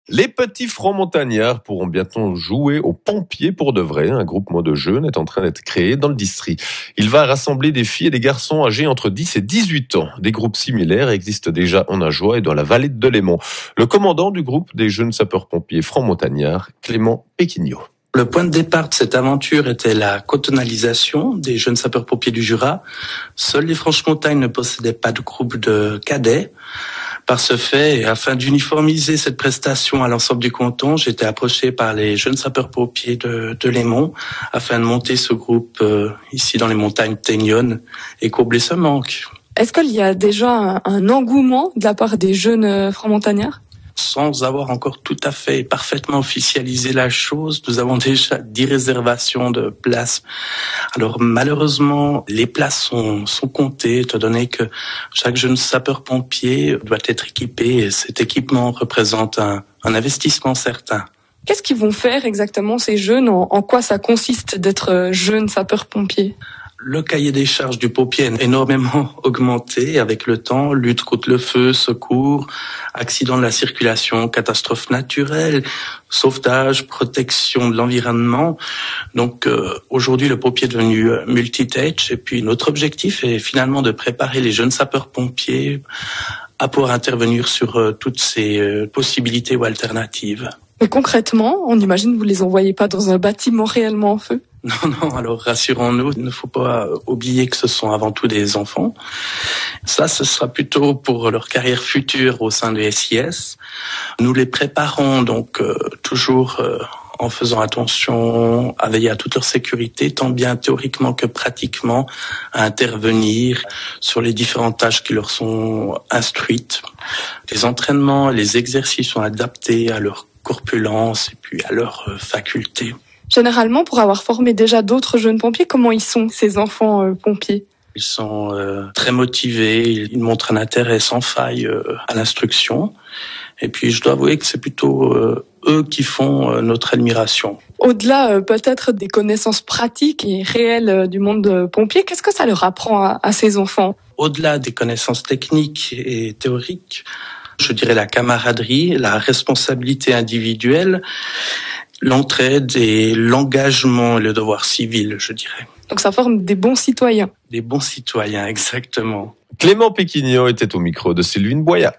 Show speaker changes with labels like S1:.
S1: Les petits francs montagnards pourront bientôt jouer aux pompiers pour de vrai. Un groupement de jeunes est en train d'être créé dans le district. Il va rassembler des filles et des garçons âgés entre 10 et 18 ans. Des groupes similaires existent déjà en Ajoie et dans la vallée de Delémont. Le commandant du groupe des jeunes sapeurs-pompiers francs montagnards, Clément Péquignot.
S2: Le point de départ de cette aventure était la cantonalisation des jeunes sapeurs-pompiers du Jura. Seules les Franches-Montagnes ne possédaient pas de groupe de cadets. Par ce fait, et afin d'uniformiser cette prestation à l'ensemble du canton, j'ai été approché par les jeunes sapeurs-pompiers de Delémont afin de monter ce groupe ici dans les montagnes Teignonnes et combler ce manque.
S3: Est-ce qu'il y a déjà un engouement de la part des jeunes francs-montagnards ?
S2: Sans avoir encore tout à fait parfaitement officialisé la chose, nous avons déjà 10 réservations de places. Alors malheureusement, les places sont comptées, étant donné que chaque jeune sapeur-pompier doit être équipé et cet équipement représente un investissement certain.
S3: Qu'est-ce qu'ils vont faire exactement ces jeunes ? En quoi ça consiste d'être jeune sapeur-pompier ?
S2: Le cahier des charges du pompier a énormément augmenté avec le temps. Lutte contre le feu, secours, accidents de la circulation, catastrophes naturelles, sauvetage, protection de l'environnement. Donc aujourd'hui, le pompier est devenu multitâche. Et puis notre objectif est finalement de préparer les jeunes sapeurs-pompiers à pouvoir intervenir sur toutes ces possibilités ou alternatives.
S3: Mais concrètement, on imagine que vous les envoyez pas dans un bâtiment réellement en feu ?
S2: Non, alors rassurons-nous, il ne faut pas oublier que ce sont avant tout des enfants. Ça, ce sera plutôt pour leur carrière future au sein de SIS. Nous les préparons donc toujours en faisant attention à veiller à toute leur sécurité, tant bien théoriquement que pratiquement, à intervenir sur les différentes tâches qui leur sont instruites. Les entraînements, les exercices sont adaptés à leur corpulence et puis à leurs facultés.
S3: Généralement, pour avoir formé déjà d'autres jeunes pompiers, comment ils sont, ces enfants pompiers ?
S2: Ils sont très motivés, ils montrent un intérêt sans faille à l'instruction. Et puis, je dois avouer que c'est plutôt eux qui font notre admiration.
S3: Au-delà peut-être des connaissances pratiques et réelles du monde pompier, qu'est-ce que ça leur apprend à ces enfants ?
S2: Au-delà des connaissances techniques et théoriques, je dirais la camaraderie, la responsabilité individuelle, l'entraide et l'engagement et le devoir civil, je dirais.
S3: Donc ça forme des bons citoyens.
S2: Des bons citoyens, exactement.
S1: Clément Péquignot était au micro de Sylvine Boya.